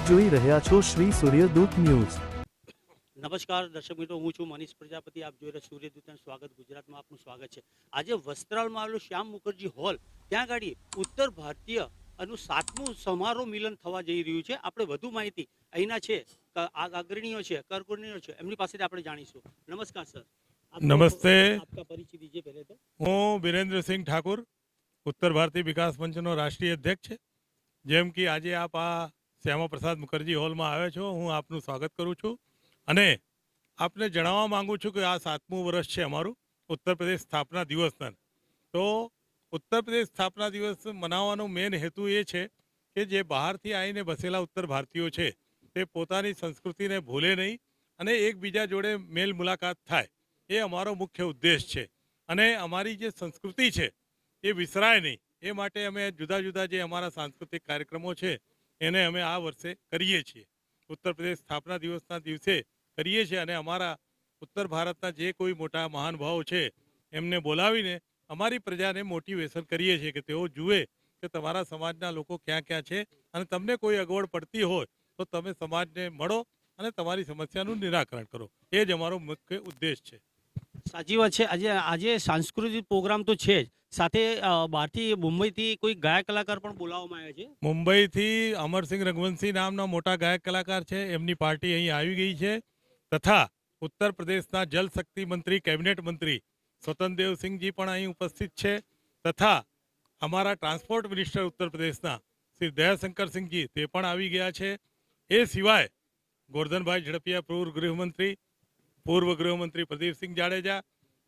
જોઈ રહ્યા છો શ્રી સૂર્યદૂત ન્યૂઝ। નમસ્કાર દર્શક મિત્રો, હું છું મનીષ પ્રજાપતિ। આપ જોઈ રહ્યા સૂર્યદૂતનું સ્વાગત ગુજરાતમાં આપનું સ્વાગત છે। આજે વસ્ત્રાલમાં આવેલો શ્યામ મુખર્જી હોલ, ત્યાં ગાડી ઉત્તર ભારતીય નું 7મું સમારોહ મિલન થવા જઈ રહ્યું છે। આપણે વધુ માહિતી અહીંના છે અગ્રણીઓ છે, કરકુરણીઓ છે, એમની પાસેથી આપણે જાણીશું। નમસ્કાર સર। नमस्ते, आपका परिचय दीजिए पहले तो। हूँ वीरेन्द्र सिंह ठाकुर, उत्तर भारतीय विकास मंचनो राष्ट्रीय अध्यक्ष। जेम कि आज आप आ श्यामा प्रसाद मुखर्जी हॉल में आव्या छो, हूँ आपनु स्वागत करूँ छूँ अने आपने जणाववा मांगू छूँ कि आ 7मुं वर्ष है अमारुं उत्तर प्रदेश स्थापना दिवसना। तो उत्तर प्रदेश स्थापना दिवस मनाववानो मेन हेतु ए छे कि जे बहारथी आवीने बसेला उत्तर भारतीयो छे ते पोतानी संस्कृतिने भूले नहीं अने एकबीजा जोड़े मेल मुलाकात थाय, ये अमारो मुख्य उद्देश्य है। अने अमारी जे संस्कृति है ये विसराय नहीं, ए माटे अमे जुदा जुदा जे अमारा सांस्कृतिक कार्यक्रमों है एने अमे आ वर्षे करीए छीए। उत्तर प्रदेश स्थापना दिवसना दिवसे करीए छीए अने अमारा उत्तर भारतना जे कोई मोटा महानुभावो छे एमने बोलावीने अमारी प्रजाने मोटिवेशन करीए छीए कि तेओ जुए कि तमारा समाजना लोको क्यां क्यां छे अने तमने कोई अगवड पड़ती होय तो तमे समाजने मळो अने तमारी समस्यानुं निराकरण करो, ए ज अमारो मुख्य उद्देश्य छे। साची बात है। आज सांस्कृतिक प्रोग्राम तो है ज, साथे बहारथी मुंबईथी कोई गायक कलाकार पण बोलाववामां आव्या छे। मुंबईथी अमरसिंह रघुवंशी नामना मोटा गायक कलाकार है, एमनी पार्टी अहीं आवी गई है। तथा उत्तर प्रदेशना जल शक्ति मंत्री, कैबिनेट मंत्री स्वतंत्रदेव सिंह जी पण अहीं उपस्थित है। तथा अमारा ट्रांसपोर्ट मिनिस्टर उत्तर प्रदेशना श्री दयाशंकर सिंह जी ते पण आवी गया है। ए सिवाय गोवर्धनभाई झड़पिया पूर्व गृहमंत्री प्रदीप सिंह जाडेजा,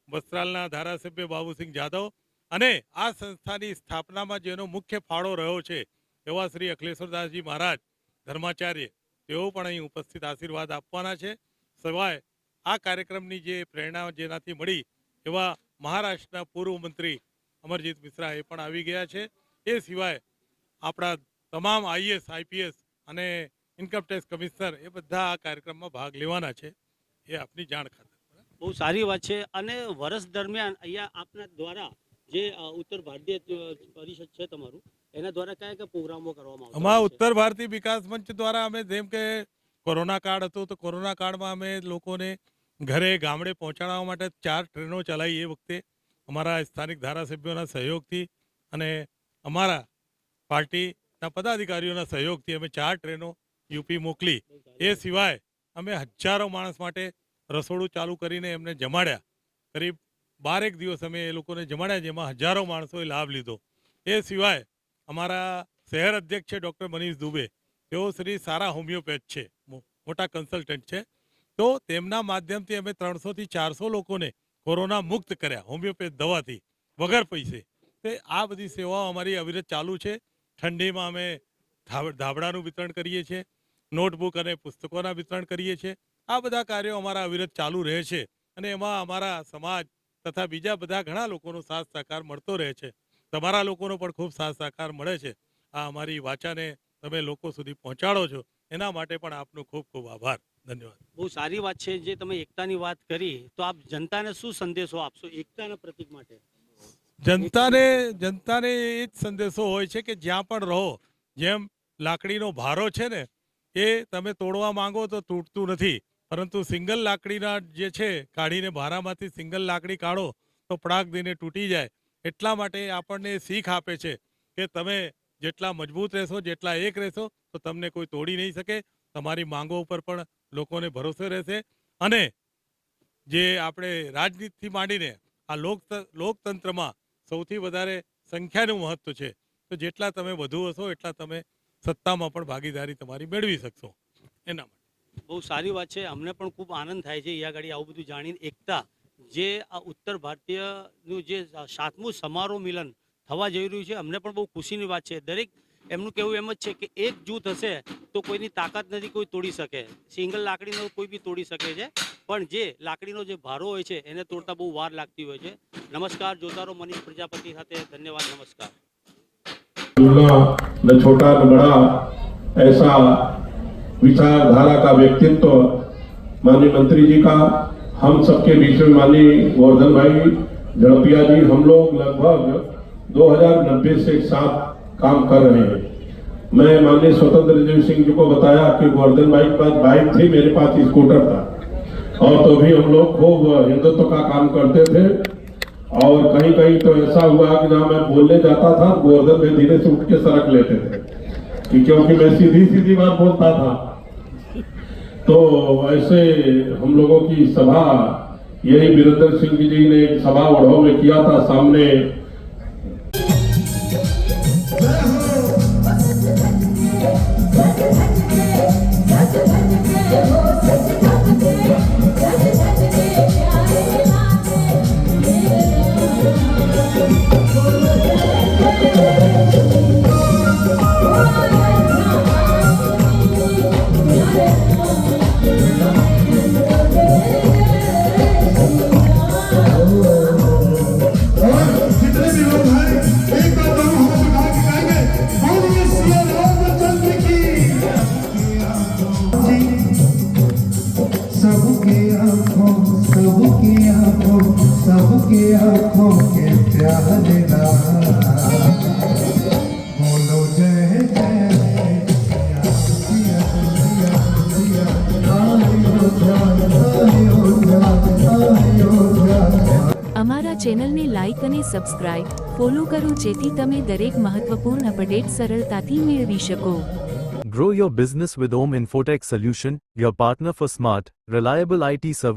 वस्त्रालना धारासभ्य बाबूसिंह जाधव अने आ संस्थानी स्थापनामां जेनो मुख्य फाळो रह्यो छे एवा श्री अखिलेश्वरदासजी महाराज धर्माचार्य तेओ पण અહીં उपस्थित आशीर्वाद આપવાના છે। સિવાય આ કાર્યક્રમની જે પ્રેરણા જેનાથી મળી એવા મહારાષ્ટ્રના પૂર્વ મંત્રી અમરજીત મિશ્રા એ પણ આવી ગયા છે। એ સિવાય આપણા તમામ આઈએસ આઈપીએસ અને ઇન્કમ ટેક્સ કમિશનર એ બધા આ કાર્યક્રમમાં ભાગ લેવાના છે, એ આપની જાણ ખાતર। બહુ સારી વાત છે। અને વર્ષ દરમિયાન અહીંયા આપના દ્વારા જે ઉત્તર ભારતીય પરિષદ છે તમારું, એના દ્વારા કયા કયા પ્રોગ્રામો કરવામાં આવતા અમારા હોય છે? ઉત્તર ભારતીય વિકાસ મંચ દ્વારા અમે જેમ કે કોરોના કાળ હતો તો કોરોના કાળમાં અમે લોકોને ઘરે ગામડે પહોંચાડવા માટે 4 ટ્રેનો ચલાવી। એ વખતે અમારા સ્થાનિક ધારાસભ્યોના સહયોગથી અને અમારા પાર્ટીના પદાધિકારીઓના સહયોગથી અમે 4 ટ્રેનો યુપી મોકલી। એ સિવાય અમે હજારો માણસ માટે રસોડું ચાલુ કરીને એમને જમાડ્યા। કરીબ 12 દિવસ અમે એ લોકોને જમાડ્યા, જેમાં હજારો માણસોએ લાભ લીધો। એ સિવાય અમારા શહેર અધ્યક્ષ છે ડૉક્ટર મનીષ દુબે, તેઓ શ્રી સારા હોમિયોપેથ છે, મોટા કન્સલ્ટન્ટ છે। તો તેમના માધ્યમથી અમે 300 થી 400 લોકોને કોરોના મુક્ત કર્યા હોમિયોપેથ દવાથી વગર પૈસે। તે આ બધી સેવાઓ અમારી અવિરત ચાલુ છે। ઠંડીમાં અમે ધાબળાનું વિતરણ કરીએ છીએ, નોટબુક અને પુસ્તકોના વિતરણ કરીએ છીએ। આ બધા કાર્યો અમારા અવિરત ચાલુ રહે છે અને એમાં અમારા સમાજ તથા બીજા બધા ઘણા લોકોનો સાથ સહકાર મળતો રહે છે। તમારા લોકોનો પણ ખૂબ સાથ સહકાર મળે છે। આ અમારી વાચાને તમે લોકો સુધી પહોંચાડો છો, એના માટે પણ આપનો ખૂબ ખૂબ આભાર, ધન્યવાદ। બહુ સારી વાત છે। જે તમે એકતાની વાત કરી, તો આપ જનતાને શું સંદેશો આપશો એકતાના પ્રતીક માટે? જનતાને એ જ સંદેશો હોય છે કે જ્યાં પણ રહો, જેમ લાકડીનો ભારો છે ને એ તમે તોડવા માંગો તો તૂટતું નથી, પરંતુ સિંગલ લાકડીના જે છે કાઢીને ભારામાંથી સિંગલ લાકડી કાઢો તો પડાક દઈને તૂટી જાય। એટલા માટે આપણને શીખ આપે છે કે તમે જેટલા મજબૂત રહેશો, જેટલા એક રહેશો તો તમને કોઈ તોડી નહીં શકે। તમારી માંગો ઉપર પણ લોકોને ભરોસો રહેશે। અને જે આપણે રાજનીતિથી માંડીને આ લોકતંત્રમાં સૌથી વધારે સંખ્યાનું મહત્વ છે, તો જેટલા તમે વધુ હશો એટલા તમે સત્તામાં પણ ભાગીદારી તમારી મેળવી શકશો। એના માટે બહુ સારી વાત છે। અમને પણ ખૂબ આનંદ થાય છે અહીંયા આગળ આવું બધું જાણીને। એકતા જે આ ઉત્તર ભારતીયનું જે 7મું સમારોહ મિલન થવા જઈ રહ્યું છે, અમને પણ બહુ ખુશીની વાત છે। દરેક એમનું કહેવું એમ જ છે કે એક જૂથ હશે તો કોઈની તાકાત નથી કોઈ તોડી શકે। સિંગલ લાકડીનો કોઈ બી તોડી શકે છે, પણ જે લાકડીનો જે ભારો હોય છે એને તોડતા બહુ વાર લાગતી હોય છે। નમસ્કાર, જોતા રહો મનીષ પ્રજાપતિ સાથે। ધન્યવાદ, નમસ્કાર। न छोटा न बड़ा, ऐसा विचारधारा का व्यक्तित्व माननीय मंत्री जी का हम सबके बीच में माननीय गोवर्धन भाई झड़पिया जी, हम लोग लगभग 2090 से एक साथ काम कर रहे हैं। मैं माननीय स्वतंत्र देव सिंह जी को बताया कि गोवर्धन भाई के पास बाइक थी, मेरे पास स्कूटर था, और तो भी हम लोग खूब हिंदुत्व का काम करते थे। और कहीं कहीं तो ऐसा हुआ कि जहाँ मैं बोलने जाता था, गोवर्धन में धीरे से उठ के सरक लेते थे कि क्योंकि मैं सीधी सीधी बात बोलता था। तो ऐसे हम लोगों की सभा यही वीरेंद्र सिंह जी ने एक सभा ओढ़ो में किया था सामने। सबके आंखों के प्यारे बोलो जय जय અમારા ચેનલને લાઇક અને સબસ્ક્રાઇબ ફોલો કરો જેથી તમે દરેક મહત્વપૂર્ણ અપડેટ સરળતાથી મેળવી શકો. Grow your business with Om Infotech Solution, your partner for smart, reliable IT service.